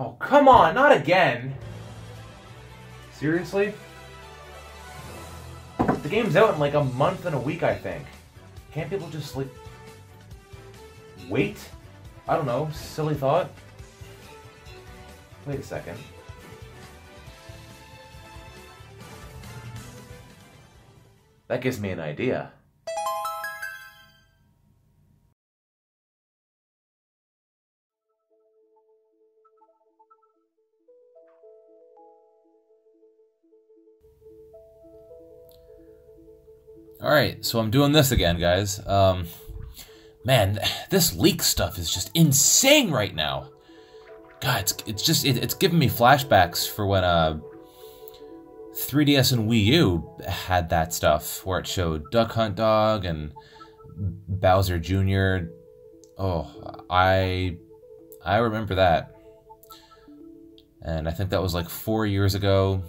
Oh, come on, not again! Seriously? The game's out in like a month and a week, I think. Can't people just, like, wait? I don't know, silly thought. Wait a second. That gives me an idea. Alright, so I'm doing this again, guys. Man, this leak stuff is just insane right now. God, it's giving me flashbacks for when 3DS and Wii U had that stuff, where it showed Duck Hunt Dog and Bowser Jr. Oh, I remember that. And I think that was like 4 years ago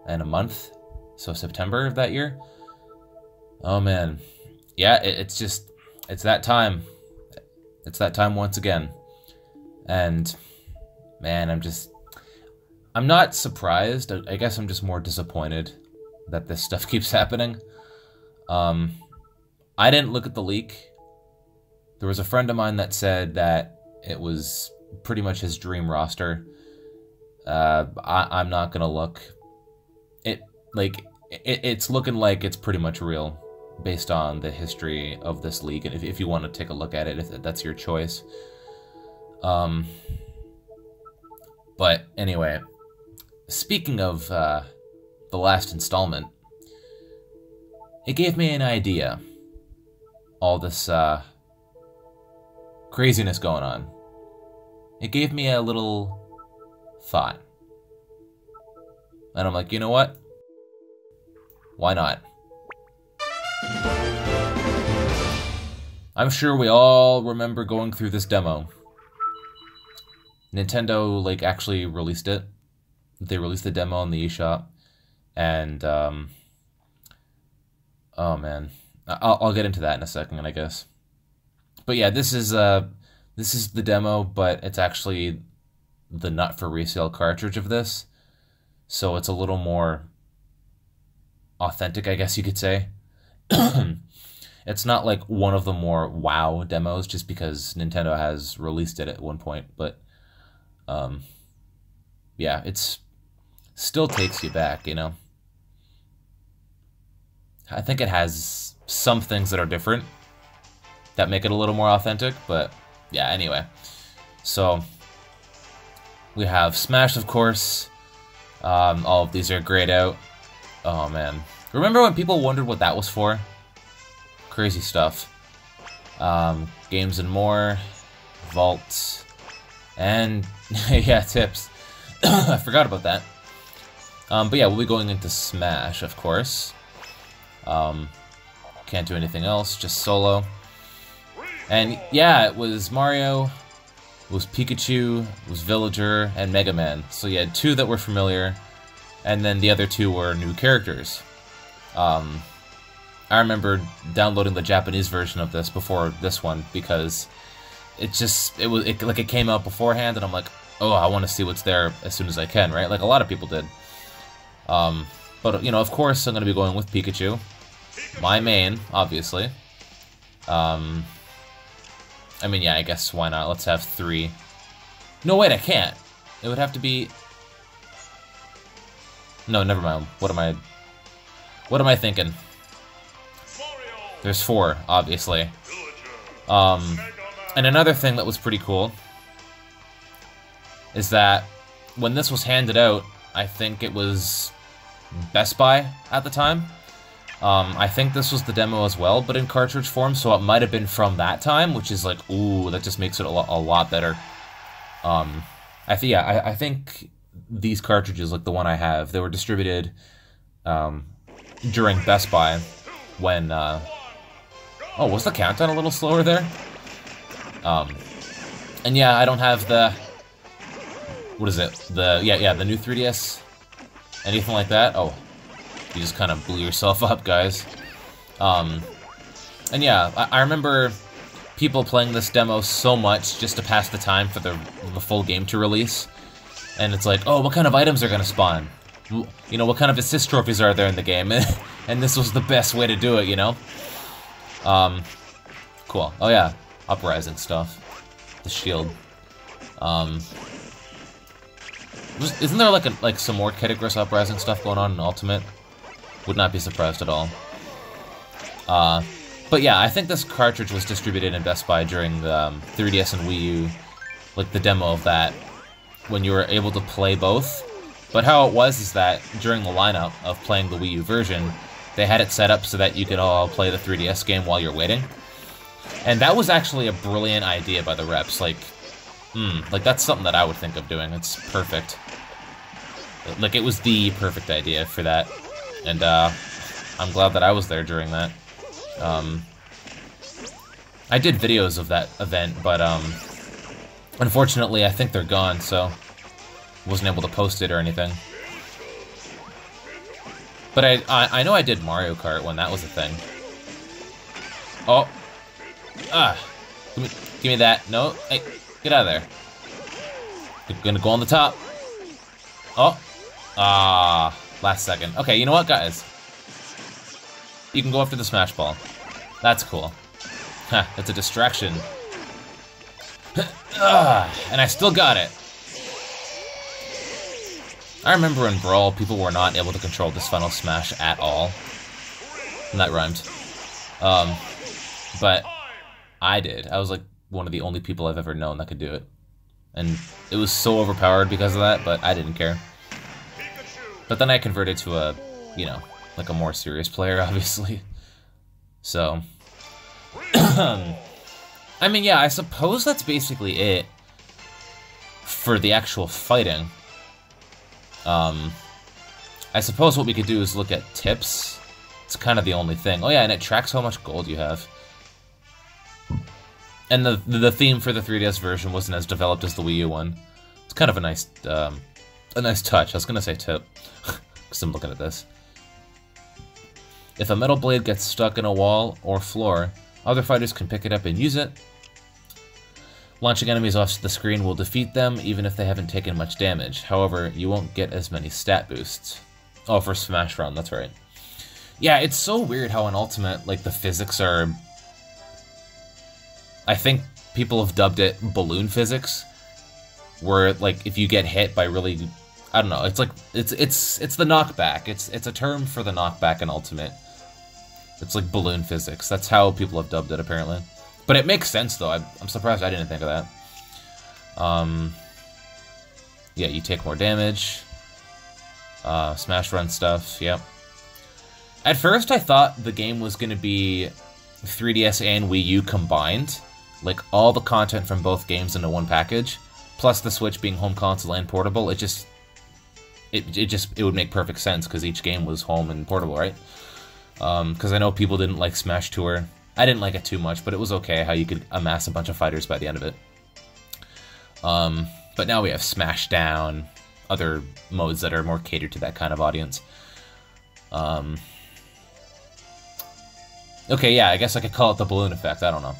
and a month. So September of that year. Oh man. Yeah, it's that time. It's that time once again. And man, I'm not surprised. I guess I'm just more disappointed that this stuff keeps happening. I didn't look at the leak. There was a friend of mine that said that it was pretty much his dream roster. I'm not gonna look. It's looking like it's pretty much real, based on the history of this league, and if you want to take a look at it, if that's your choice. But anyway, speaking of the last installment, it gave me an idea. All this craziness going on. It gave me a little thought. And I'm like, you know what? Why not? I'm sure we all remember going through this demo. Nintendo, like, actually released it. They released the demo on the eShop. And, oh man. I'll get into that in a second, I guess. But yeah, this is the demo, but it's actually the Not for Resale cartridge of this. So it's a little more authentic, I guess you could say. It's not like one of the more WoW demos, just because Nintendo has released it at one point, but yeah, it's still takes you back, you know. I think it has some things that are different that make it a little more authentic, but yeah, anyway. So we have Smash, of course. All of these are grayed out. Oh man. Remember when people wondered what that was for? Crazy stuff. Games and More, Vault, and yeah, tips. I forgot about that. But yeah, we'll be going into Smash, of course. Can't do anything else, just solo. And yeah, it was Mario, it was Pikachu, it was Villager, and Mega Man. So you had two that were familiar, and then the other two were new characters. I remember downloading the Japanese version of this before this one, because it came out beforehand, and I'm like, oh, I want to see what's there as soon as I can, right? Like a lot of people did. But, you know, of course I'm going to be going with Pikachu. My main, obviously. I mean, yeah, I guess why not? Let's have 3. No, wait, I can't. It would have to be... No, never mind. What am I thinking? There's 4, obviously. And another thing that was pretty cool is that when this was handed out, I think it was Best Buy at the time. I think this was the demo as well, but in cartridge form, so it might have been from that time, which is like, ooh, that just makes it a lot better. I think these cartridges, like the one I have, they were distributed during Best Buy when, oh, was the countdown a little slower there? And yeah, I don't have the, what is it? The new 3DS, anything like that? Oh, you just kind of blew yourself up, guys. And yeah, I remember people playing this demo so much just to pass the time for the full game to release. And it's like, oh, what kind of items are going to spawn? You know, what kind of assist trophies are there in the game? And this was the best way to do it, you know? Cool. Oh yeah, uprising stuff. The shield. Isn't there like some more Ketagross uprising stuff going on in Ultimate? Would not be surprised at all. But yeah, I think this cartridge was distributed in Best Buy during the 3DS and Wii U, like the demo of that, when you were able to play both. But how it was is that during the lineup of playing the Wii U version, they had it set up so that you could all play the 3DS game while you're waiting. And that was actually a brilliant idea by the reps. Like that's something that I would think of doing. It's perfect. Like, it was the perfect idea for that. And I'm glad that I was there during that. I did videos of that event, but unfortunately I think they're gone, so wasn't able to post it or anything. But I know I did Mario Kart when that was a thing. Oh. Give me that. No. Hey, get out of there. You're gonna go on the top. Oh. Last second. Okay, you know what, guys? You can go after the Smash Ball. That's cool. Ha, that's a distraction. And I still got it. I remember in Brawl, people were not able to control this final smash at all. And that rhymed. But I did. I was like one of the only people I've ever known that could do it. And it was so overpowered because of that, but I didn't care. But then I converted to a, you know, like a more serious player, obviously. So, I mean, yeah, I suppose that's basically it for the actual fighting. I suppose what we could do is look at tips. It's kind of the only thing. Oh yeah, and it tracks how much gold you have. And the theme for the 3DS version wasn't as developed as the Wii U one. It's kind of a nice touch. I was gonna say tip, because I'm looking at this. If a metal blade gets stuck in a wall or floor, other fighters can pick it up and use it. Launching enemies off the screen will defeat them, even if they haven't taken much damage. However, you won't get as many stat boosts. Oh, for Smash Run, that's right. Yeah, it's so weird how in Ultimate, like, the physics are... I think people have dubbed it balloon physics, where, like, if you get hit by really... I don't know, it's like, it's the knockback. It's a term for the knockback in Ultimate. It's like balloon physics. That's how people have dubbed it, apparently. But it makes sense, though. I'm surprised I didn't think of that. Yeah, you take more damage. Smash Run stuff, yep. At first, I thought the game was going to be 3DS and Wii U combined. Like, all the content from both games into one package. Plus the Switch being home console and portable. It would make perfect sense, because each game was home and portable, right? Because I know people didn't like Smash Tour. I didn't like it too much, but it was okay how you could amass a bunch of fighters by the end of it. But now we have Smashdown, other modes that are more catered to that kind of audience. Okay, yeah, I guess I could call it the balloon effect, I don't know.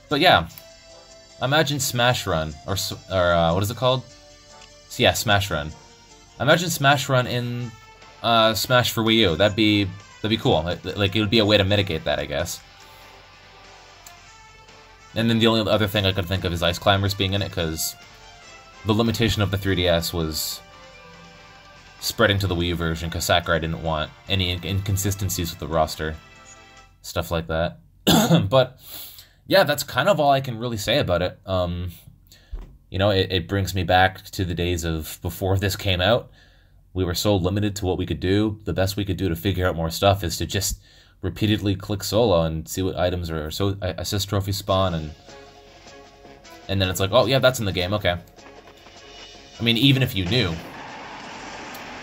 But yeah, imagine Smash Run, or what is it called? So yeah, Smash Run. Imagine Smash Run in Smash for Wii U. That'd be cool. Like, it would be a way to mitigate that, I guess. And then the only other thing I could think of is Ice Climbers being in it, because the limitation of the 3DS was spreading to the Wii U version, because Sakurai didn't want any inconsistencies with the roster. Stuff like that. But, yeah, that's kind of all I can really say about it. You know, it brings me back to the days of before this came out. We were so limited to what we could do. The best we could do to figure out more stuff is to just repeatedly click solo and see what items are so assist trophies spawn, and then it's like, oh yeah, that's in the game, okay. I mean, even if you knew,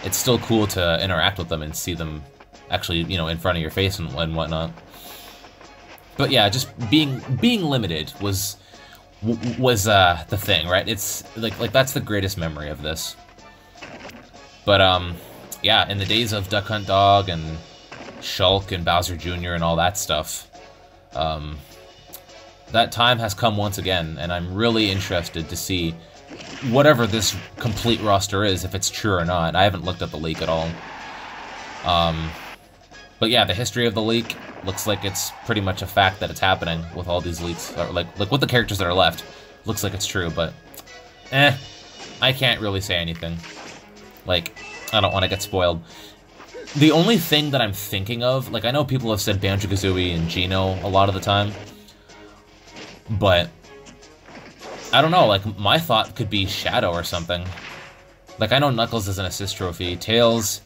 it's still cool to interact with them and see them actually, you know, in front of your face and whatnot. But yeah, just being limited was the thing, right? It's like that's the greatest memory of this. But yeah, in the days of Duck Hunt Dog and Shulk and Bowser Jr. and all that stuff, that time has come once again, and I'm really interested to see whatever this complete roster is, if it's true or not. I haven't looked at the leak at all. But yeah, the history of the leak looks like it's pretty much a fact that it's happening with all these leaks. Or like with the characters that are left, looks like it's true, but I can't really say anything. Like, I don't want to get spoiled. The only thing that I'm thinking of, like, I know people have said Banjo-Kazooie and Geno a lot of the time, but I don't know, like, my thought could be Shadow or something. Like, I know Knuckles is an assist trophy. Tails,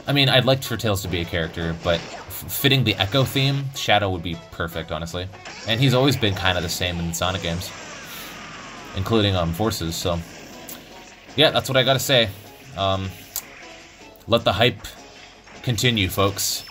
I mean, I'd like for Tails to be a character, but fitting the Echo theme, Shadow would be perfect, honestly. And he's always been kind of the same in Sonic games, including Forces, so... yeah, that's what I gotta say. Let the hype continue, folks.